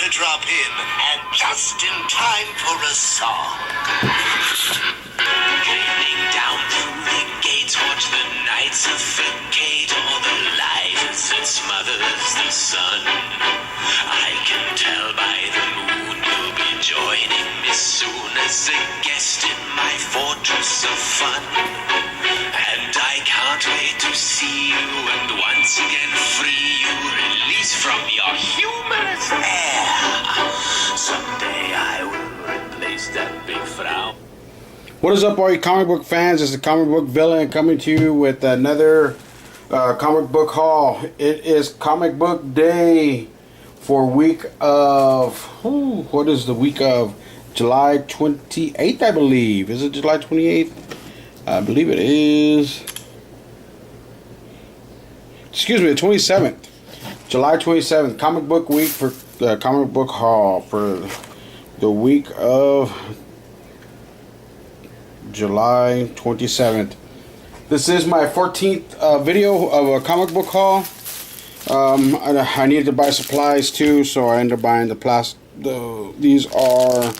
to drop in, and just in time for a song. Gleaming down through the gates, watch the night suffocate all the light that smothers the sun. I can tell by the moon you'll be joining me soon as a guest in my fortress of fun. And I can't wait to see you and once again free you, release from your humorous air. Someday I will replace that big frown. What is up, all you comic book fans? It's the Comic Book Villain coming to you with another comic book haul. It is comic book day for week of, what is the week of? July 28th, I believe. Is it July 28th? I believe it is. Excuse me, the 27th. July 27th, comic book week for the comic book haul for the week of July 27th. This is my 14th video of a comic book haul. I needed to buy supplies too, so I ended up buying these are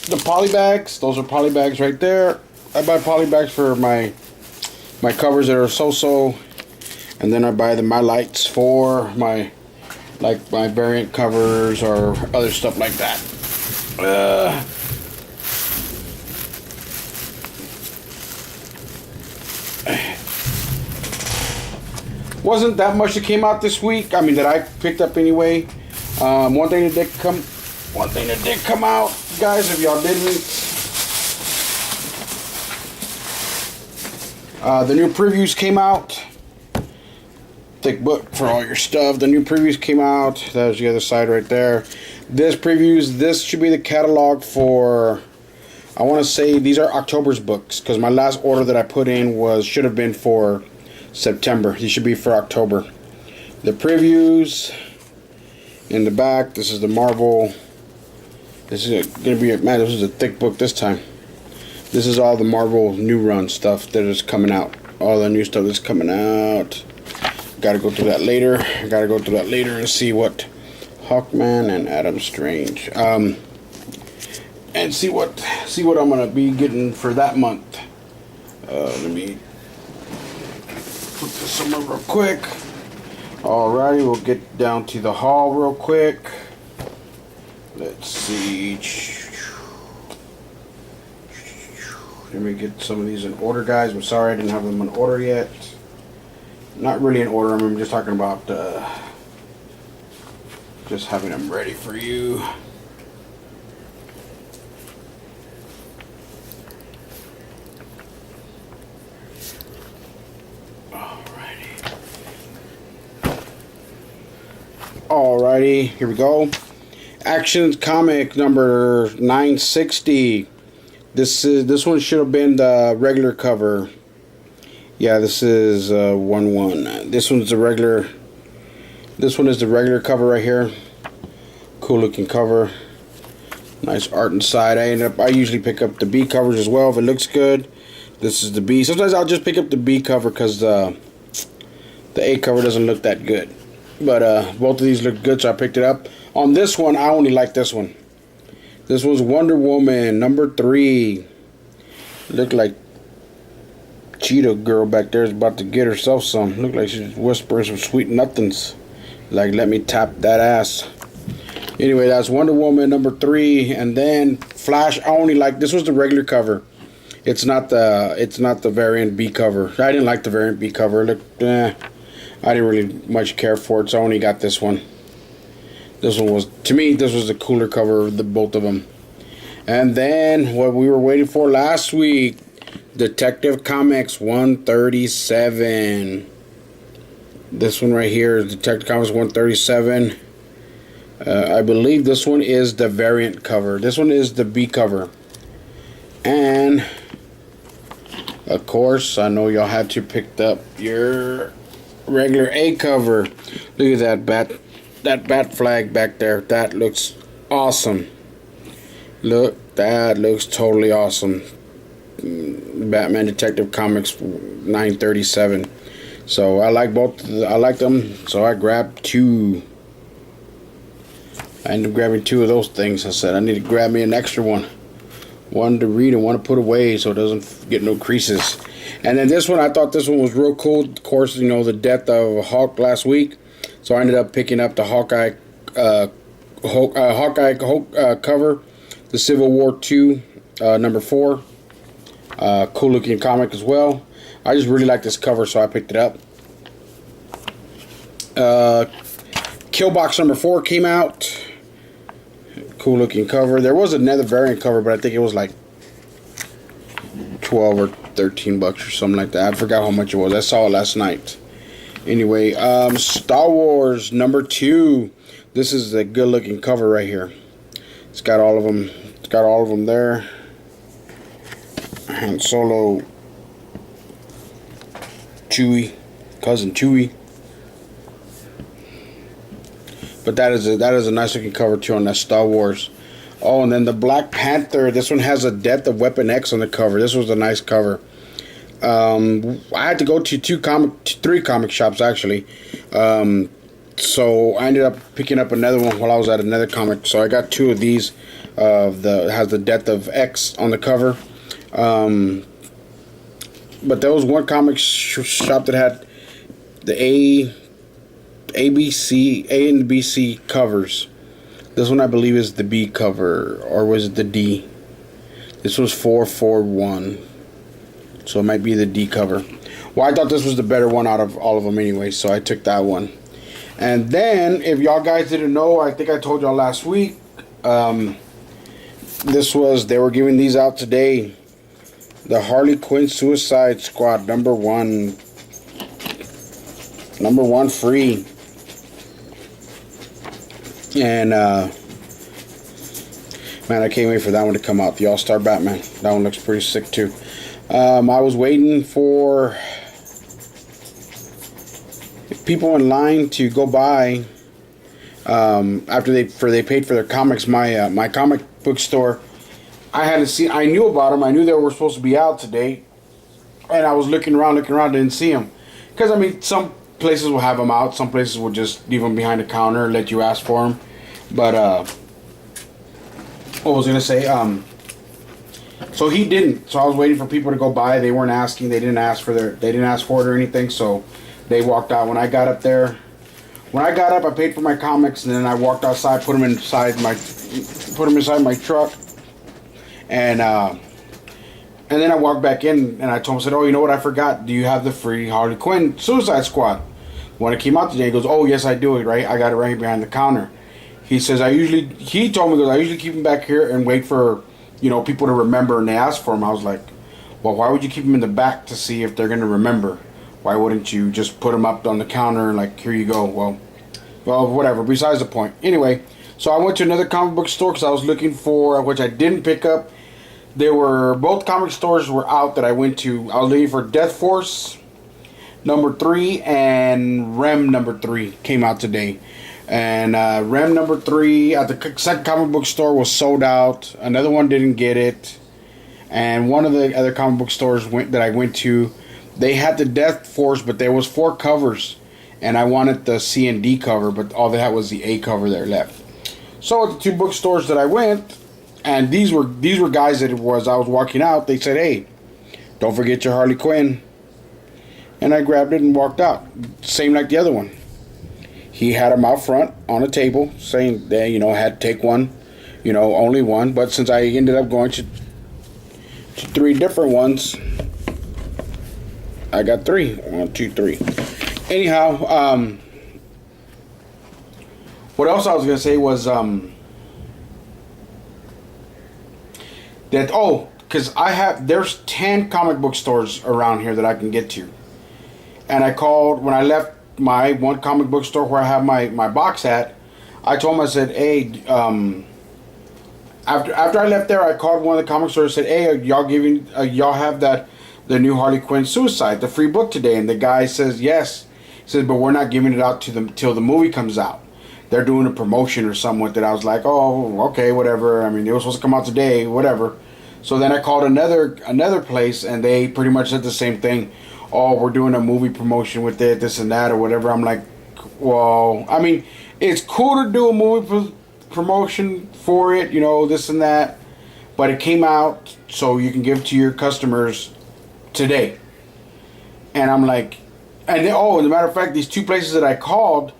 the poly bags. Those are poly bags right there. I buy poly bags for my covers that are so, and then I buy my lights for my variant covers or other stuff like that. Wasn't that much that came out this week. I mean, that I picked up anyway. One thing that did come out, guys, if y'all didn't. The new previews came out. Thick book for all your stuff. The new previews came out. There's the other side right there. This should be the catalog for, I want to say these are October's books, because my last order that I put in should have been for September. These should be for October. The previews in the back. This is the Marvel. This is gonna be this is a thick book this time. This is all the Marvel new run stuff that is coming out. All the new stuff that's coming out. Gotta go through that later. And see what Hawkman and Adam Strange. And see what I'm gonna be getting for that month. Let me put this somewhere real quick. Alrighty, we'll get down to the haul real quick. Let's see. Let me get some of these in order, guys. I'm sorry I didn't have them in order yet. Not really in order. I'm just talking about just having them ready for you. Alrighty, here we go. Action comic number 960. This one should have been the regular cover. Yeah, this is 1/1. This one is the regular cover right here. Cool looking cover. Nice art inside. I usually pick up the B covers as well if it looks good. This is the B. Sometimes I'll just pick up the B cover because the A cover doesn't look that good. But both of these look good, so I picked it up. On this one, I only like this one. This one's Wonder Woman number 3. Look like Cheetah Girl back there is about to get herself some. Look like she's whispering some sweet nothings. Like, let me tap that ass. Anyway, that's Wonder Woman number 3. And then Flash, I only like, this was the regular cover. It's not the variant B cover. I didn't like the variant B cover. It looked, I didn't really much care for it, so I only got this one. This one was, to me, this was the cooler cover of both of them. And then, what we were waiting for last week, Detective Comics 137. This one right here is Detective Comics 137. I believe this one is the variant cover. This one is the B cover. And, of course, I know y'all had to pick up your regular A cover. Look at that bat flag back there. That looks awesome. Look, that looks totally awesome. Batman Detective Comics 937. So I like both. I like them. So I grabbed 2. I ended up grabbing 2 of those things. I said I need to grab me an extra one to read and one to put away so it doesn't get no creases. And then this one, I thought this one was real cool. Of course, you know, the death of Hulk last week, so I ended up picking up the Hawkeye cover, the Civil War II number 4. Cool looking comic as well. I just really like this cover, so I picked it up. Killbox number 4 came out. Cool looking cover. There was another variant cover, but I think it was like 12 or 13 bucks or something like that. I forgot how much it was. I saw it last night. Anyway, Star Wars number 2. This is a good looking cover right here. It's got all of them. It's got all of them there. Han Solo, Chewie, cousin Chewie. But that is a nice looking cover too on that Star Wars. Oh, and then the Black Panther. This one has a Death of Weapon X on the cover. This was a nice cover. I had to go to 3 comic shops actually. So I ended up picking up another one while I was at another comic. So I got 2 of these. Has the Death of X on the cover. But there was one comic shop that had the A and B, C covers. This one I believe is the B cover, or was it the D? This was 441, so it might be the D cover. Well, I thought this was the better one out of all of them anyway, so I took that one. And then, if y'all guys didn't know, I think I told y'all last week, they were giving these out today. The Harley Quinn Suicide Squad number 1 free. And man, I can't wait for that one to come out. The All-Star Batman. That one looks pretty sick too. I was waiting for people in line to go by after they paid for their comics. My comic book store, I knew about them. I knew they were supposed to be out today, and I was looking around, didn't see them. Because I mean, some places will have them out. Some places will just leave them behind the counter and let you ask for them. But what was I gonna say? So he didn't. So I was waiting for people to go by. They weren't asking. They didn't ask for it or anything. So they walked out. When I got up, I paid for my comics, and then I walked outside, put them inside my truck, and then I walked back in, and I told him, I said, "Oh, you know what? I forgot. Do you have the free Harley Quinn Suicide Squad?" When it came out today, he goes, "Oh, yes, I do. Right, I got it right behind the counter." He says, he told me, I usually keep them back here and wait for, people to remember and they ask for them. I was like, well, why would you keep them in the back to see if they're going to remember? Why wouldn't you just put them up on the counter and like, here you go? Well, whatever. Besides the point. Anyway, so I went to another comic book store because I was looking for, which I didn't pick up. Both comic stores were out that I went to. I was looking for Death Force number 3 and Rem number 3 came out today. And Rem number 3 at the second comic book store was sold out. Another one didn't get it. And one of the other comic book stores that I went to, they had the Death Force, but there was 4 covers. And I wanted the C and D cover, but all they had was the A cover there left. So at the 2 bookstores that I went, and these were guys that I was walking out, they said, "Hey, don't forget your Harley Quinn." And I grabbed it and walked out. Same like the other one. He had them out front on a table saying that, I had to take one, only one. But since I ended up going to 3 different ones, I got 3. 1, 2, 3. Anyhow, what else I was going to say was because there's 10 comic book stores around here that I can get to. And I called, when I left my one comic book store where I have my box at, I told him, I said, "Hey, after I left there, I called one of the comic stores and said, 'Hey, y'all have the new Harley Quinn Suicide, the free book today?' And the guy says, 'Yes.' He says, 'But we're not giving it out till the movie comes out. They're doing a promotion or something with it.' I was like, 'Oh, okay, whatever. I mean, it was supposed to come out today, whatever.' So then I called another place, and they pretty much said the same thing. 'Oh, we're doing a movie promotion with it, this and that, or whatever.' I'm like, well, I mean, it's cool to do a movie promotion for it, you know, this and that, but it came out so you can give to your customers today. And I'm like, and as a matter of fact, these two places that I called,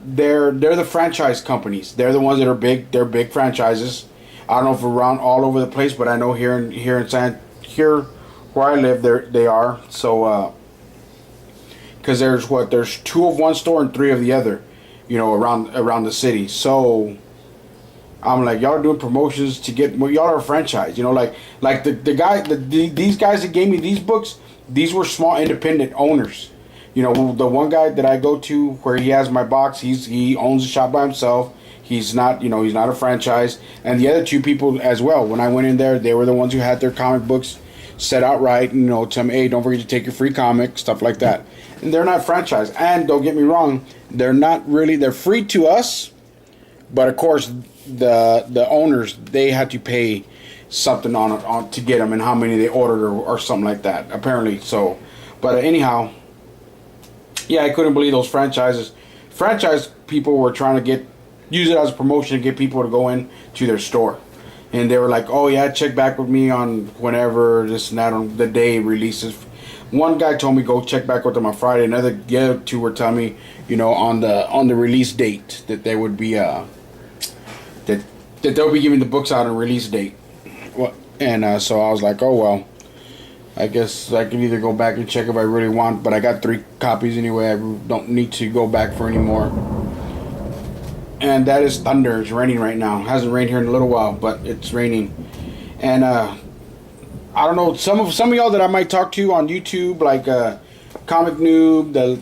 they're the franchise companies. They're the ones that are big. They're big franchises. I don't know if around all over the place, but I know here in where I live, they are. So, because there's 2 of one store and 3 of the other, you know, around the city. So I'm like, y'all are doing promotions to get, y'all are a franchise, you know, like these guys that gave me these books, these were small independent owners. You know, the one guy that I go to where he has my box, he owns a shop by himself. He's not, you know, he's not a franchise. And the other 2 people as well, when I went in there, they were the ones who had their comic books set out right, and, you know, tell me, hey, don't forget to take your free comic, stuff like that. And they're not franchise. And don't get me wrong, they're free to us, but of course the owners, they had to pay something on to get them, and how many they ordered or something like that, apparently. So, but anyhow, yeah, I couldn't believe those franchise people were trying to use it as a promotion to get people to go in to their store. And they were like, oh yeah, check back with me on whenever this and that, on the day it releases. One guy told me go check back with them on Friday. The other 2 were telling me, you know, on the release date that they would be that they'll be giving the books out on release date. And so I was like, oh well, I guess I can either go back and check if I really want, but I got 3 copies anyway. I don't need to go back for any more. And that is thunder. It's raining right now. It hasn't rained here in a little while, but it's raining. And I don't know, some of y'all that I might talk to on YouTube, like Comic Noob, the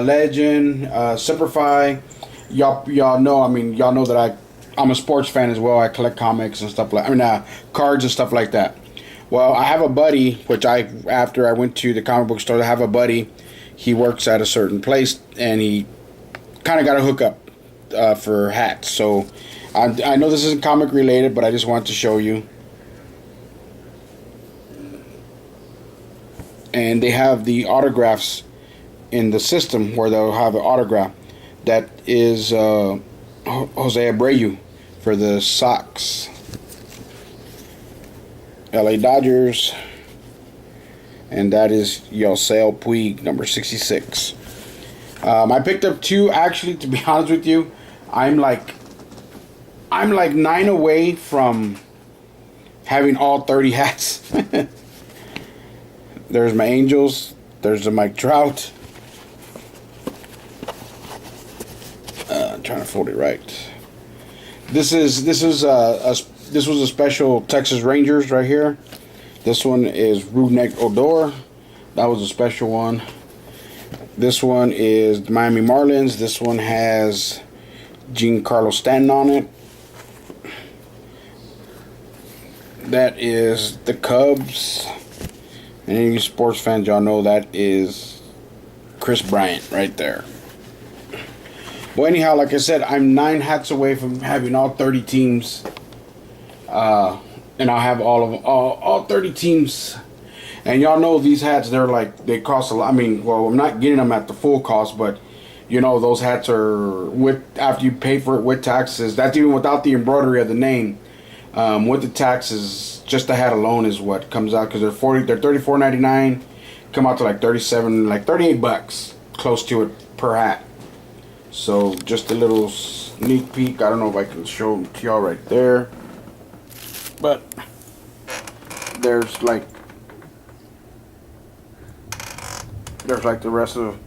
Legend, Simplify, y'all know. I mean, y'all know that I'm a sports fan as well. I collect comics and stuff cards and stuff like that. Well, I have a buddy, which after I went to the comic book store, I have a buddy. He works at a certain place, and he kind of got a hookup for hats. So I know this isn't comic related, but I just wanted to show you. And they have the autographs in the system where they'll have an autograph. That is Jose Abreu for the Sox. LA Dodgers. And that is Yosel Puig, number 66. I picked up 2, actually, to be honest with you. I'm like 9 away from having all 30 hats. There's my Angels. There's the Mike Trout. I'm trying to fold it right. This was a special Texas Rangers right here. This one is Rougned Odor. That was a special one. This one is the Miami Marlins. This one has Giancarlo Stanton on it. That is the Cubs. And any sports fans, y'all know that is Chris Bryant right there. Well, anyhow, like I said, I'm 9 hats away from having all 30 teams. And I'll have all 30 teams. And y'all know these hats, they cost a lot. I mean, well, I'm not getting them at the full cost, but you know, those hats are after you pay for it with taxes. That's even without the embroidery of the name. With the taxes, just the hat alone is what comes out, because they're $34.99. Come out to like 37, like $38, close to it per hat. So just a little sneak peek. I don't know if I can show them to y'all right there, but there's like the rest of,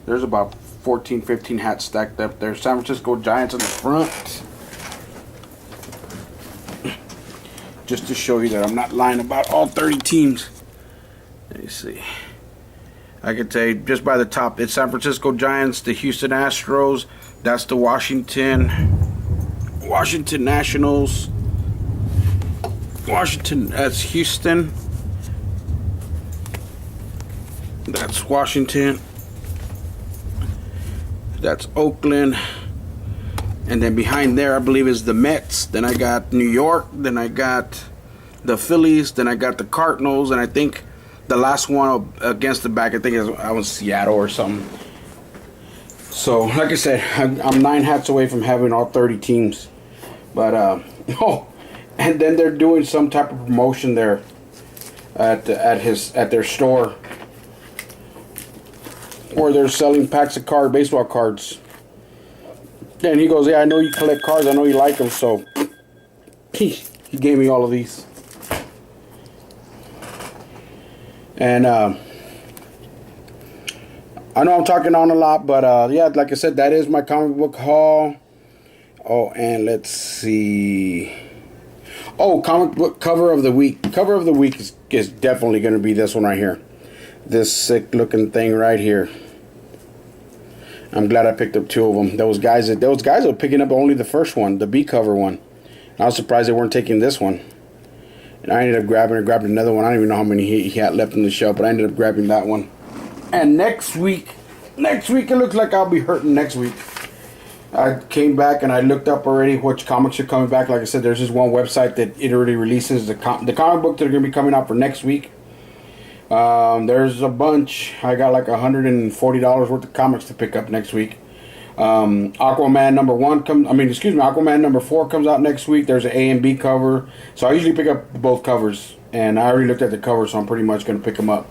there's about 14, 15 hats stacked up there. San Francisco Giants in the front. Just to show you that I'm not lying about all 30 teams. Let me see. I could tell you just by the top, it's San Francisco Giants, the Houston Astros, that's the Washington Nationals. That's Houston. That's Washington. That's Oakland. And then behind there, I believe, is the Mets. Then I got New York. Then I got the Phillies. Then I got the Cardinals. And I think the last one against the back, I think I was Seattle or something. So, like I said, I'm 9 hats away from having all 30 teams. But oh, and then they're doing some type of promotion there at their store, where they're selling packs of baseball cards. And he goes, "Yeah, I know you collect cards. I know you like them." So he gave me all of these. And I know I'm talking on a lot, but yeah, like I said, that is my comic book haul. Oh, and let's see. Oh, comic book cover of the week. Cover of the week is definitely going to be this one right here. This sick looking thing right here. I'm glad I picked up two of them. Those guys are picking up only the first one, the B cover one. I was surprised they weren't taking this one. And I ended up grabbing another one. I don't even know how many he had left on the shelf, but I ended up grabbing that one. And next week it looks like I'll be hurting next week. I came back and I looked up already which comics are coming back. Like I said, there's this one website that it already releases the comic book that are going to be coming out for next week. There's a bunch. I got like $140 worth of comics to pick up next week. Aquaman number 4 comes out next week. There's an A and B cover. So I usually pick up both covers, and I already looked at the cover, so I'm pretty much going to pick them up.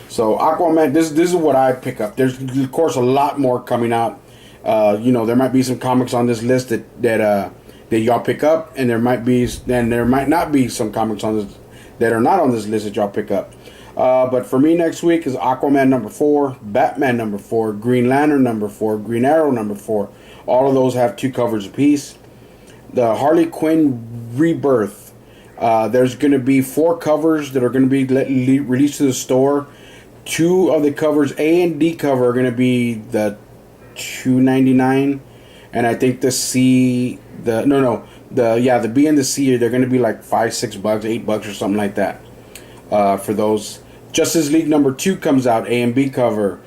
So Aquaman, this is what I pick up. There's of course a lot more coming out. There might be some comics on this list that y'all pick up, and there might not be some comics on this that are not on this list that y'all pick up. But for me next week is Aquaman number 4, Batman number 4, Green Lantern number 4, Green Arrow number 4. All of those have 2 covers apiece. The Harley Quinn Rebirth. There's going to be 4 covers that are going to be released to the store. 2 of the covers, A and D cover, are going to be the $2.99, and I think the B and the C, they're going to be like $5, $6, $8 or something like that. For those. Justice League number 2 comes out, A and B cover.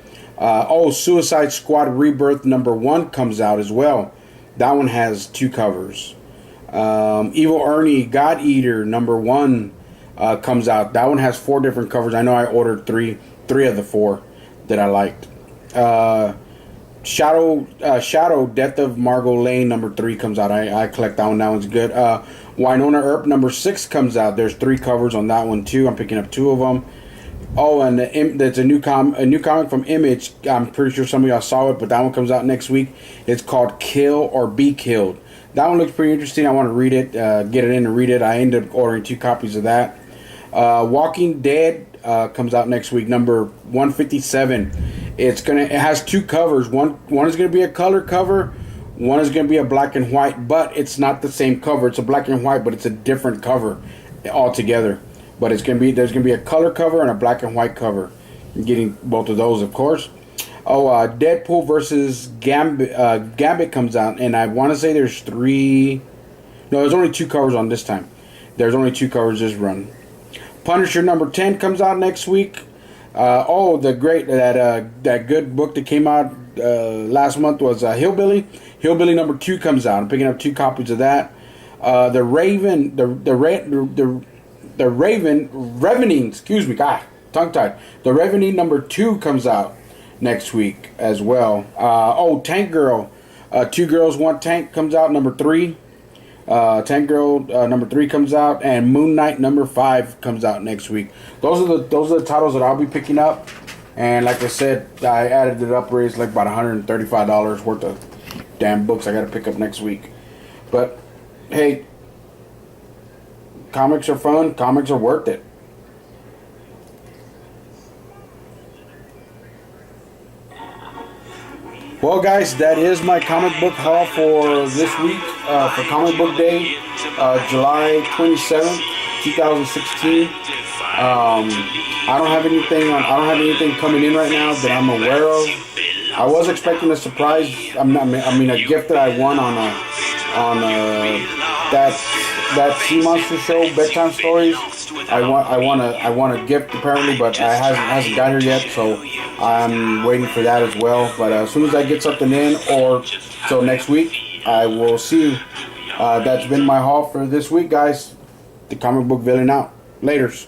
Suicide Squad Rebirth number 1 comes out as well. That one has 2 covers. Evil Ernie God Eater number 1 comes out. That one has 4 different covers. I know I ordered 3 of the 4 that I liked. Shadow Death of Margot Lane number 3 comes out. I collect that one. That one's good. Winona Earp number 6 comes out. There's 3 covers on that one too. I'm picking up 2 of them. Oh, and there's a new comic from Image. I'm pretty sure some of y'all saw it, but that one comes out next week. It's called Kill or Be Killed. That one looks pretty interesting. I want to read it, get it in and read it. I ended up ordering 2 copies of that. Walking Dead comes out next week, number 157. It has 2 covers. One is going to be a color cover. One is going to be a black and white, but it's not the same cover. It's a black and white, but it's a different cover altogether. But there's going to be a color cover and a black and white cover. I'm getting both of those, of course. Deadpool versus Gambit comes out, and I want to say there's 3. No, there's only 2 covers on this time. There's only 2 covers this run. Punisher number 10 comes out next week. That good book that came out last month was Hillbilly. Hillbilly number 2 comes out. I'm picking up 2 copies of that. The Revening, excuse me, God, tongue tied. The Revening number 2 comes out next week as well. Tank Girl, 2 Girls, 1 Tank comes out number 3. Tank Girl number 3 comes out, and Moon Knight number 5 comes out next week. Those are the titles that I'll be picking up. And like I said, I added it up, raised like about $135 worth of damn books I got to pick up next week. But hey, comics are fun. Comics are worth it. Well, guys, that is my comic book haul for this week, for Comic Book Day, July 27th, 2016. I don't have anything coming in right now that I'm aware of. I was expecting a surprise. A gift that I won on that Sea Monster show, Bedtime Stories. I want a gift apparently, but it hasn't got here yet, so I'm waiting for that as well. But as soon as I get something in, or till next week, I will see you. That's been my haul for this week, guys. The Comic Book Villain out. Laters.